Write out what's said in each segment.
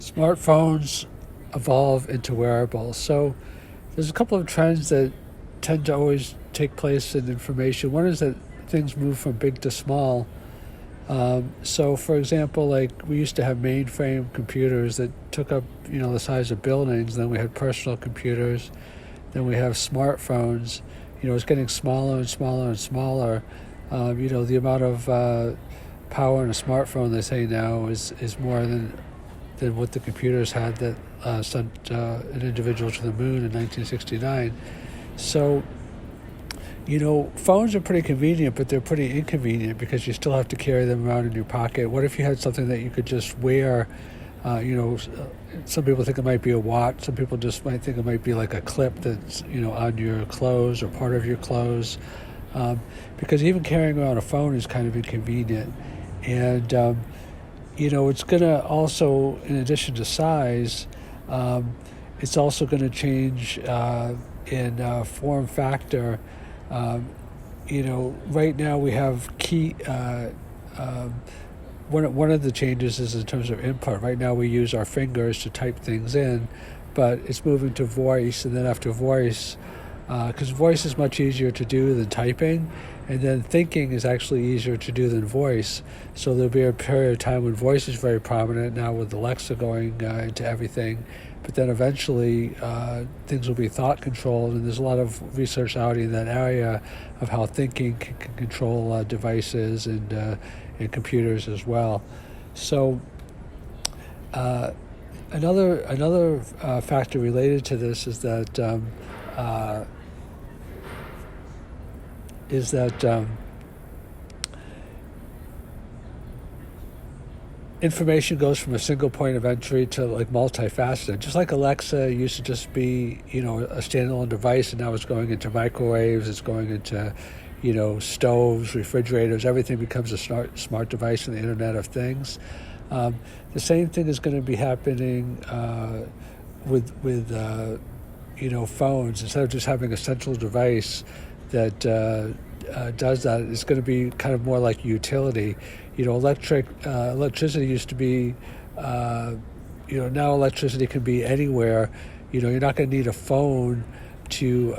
smartphones evolve into wearables. So there's a couple of trends that tend to always take place in information. One is that things move from big to small. So, for example, like we used to have mainframe computers that took up, the size of buildings. Then we had personal computers. Then we have smartphones. It's getting smaller and smaller and smaller. The amount of power in a smartphone, they say now, is more than what the computers had that sent an individual to the moon in 1969. So, phones are pretty convenient, but they're pretty inconvenient because you still have to carry them around in your pocket. What if you had something that you could just wear? Some people think it might be a watch. Some people just might think it might be like a clip that's, on your clothes or part of your clothes. Because even carrying around a phone is kind of inconvenient. And, it's going to also, in addition to size, it's also going to change in form factor. Right now we have one of the changes is in terms of input. Right now we use our fingers to type things in, but it's moving to voice, and then after voice, because voice is much easier to do than typing, and then thinking is actually easier to do than voice. So there'll be a period of time when voice is very prominent now with Alexa going into everything, but then eventually things will be thought controlled, and there's a lot of research out in that area of how thinking can control devices and computers as well. So another factor related to this is that information goes from a single point of entry to like multifaceted. Just like Alexa used to just be, a standalone device, and now it's going into microwaves, it's going into, stoves, refrigerators, everything becomes a smart device in the Internet of Things. The same thing is going to be happening with phones. Instead of just having a central device that does that, it's going to be kind of more like utility. Electricity used to be, now electricity can be anywhere. You're not going to need a phone to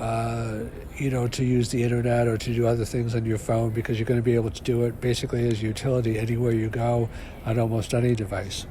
use the internet or to do other things on your phone, because you're going to be able to do it basically as utility anywhere you go on almost any device.